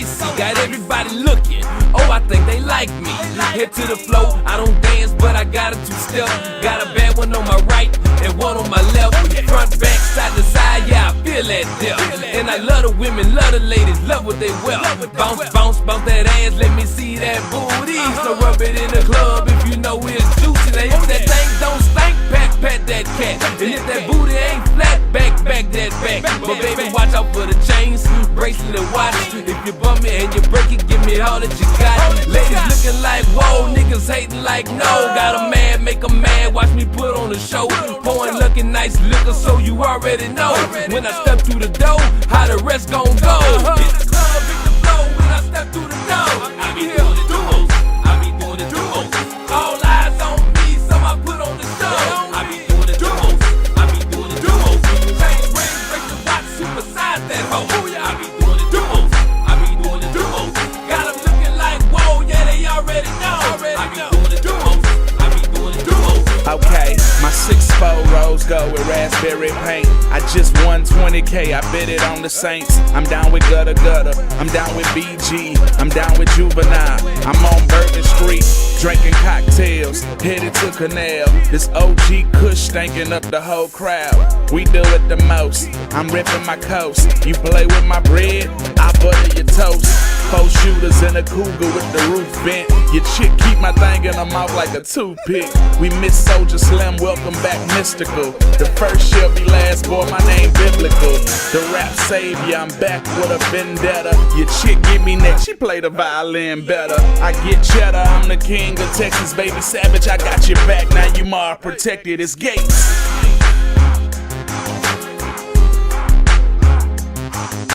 spicy, got everybody looking. Oh, I think they like me. Head to the flow, I don't dance, but I got a two-step. Got a bad one on my right and one on my left. Front, back, side to side, yeah, I feel that depth. And I love the women, love the ladies, love what they wear. Bounce, bounce, bounce that ass, let me see that booty. So rub it in the club if you know it's juicy. Now if that thing don't stink, pat that cat. And if that booty ain't flat, back that back. But baby, watch out for the chains, bracelet and watch. If you bump me and you break it, give me all that you got. Ladies looking like whoa, niggas hating like no. Got a man, make a man, watch me put on a show. Pouring looking nice liquor, so you already know. When I step through the door, how the rest gon' go. Hit the club, hit the flow when I step through the door. I be doing the duos, I be doing the duos. All eyes on me, so I put on the show. I be doing the duos, I be doing the duos. Chain ring, break the watch, supersize that hoe. I be doing the duos, I be doing the duos. Got 'em looking like whoa, yeah, they already know. I be doing the duos, I be doing the duos. Okay, my 6'4" rose gold with raspberry paint. I just won 20K, I bet it on the Saints. I'm down with Gutter Gutter, I'm down with BG, I'm down with Juvenile. I'm on Bourbon Street, drinking cocktails, headed to Canal. This OG Kush stinking up the whole crowd. We do it the most, I'm ripping my coast. You play with my bread, I butter your toast. 4 shooters in a Cougar with the roof bent. Your chick keep my thing in her mouth like a toothpick. We miss Soldier Slim, welcome back Mystical. The first shall be last, boy, my name biblical. The rap savior, I'm back with a vendetta. Your chick give me neck, she play the violin better. I get cheddar, I'm the king of Texas, baby savage. I got your back, now you more protected, it's Gates.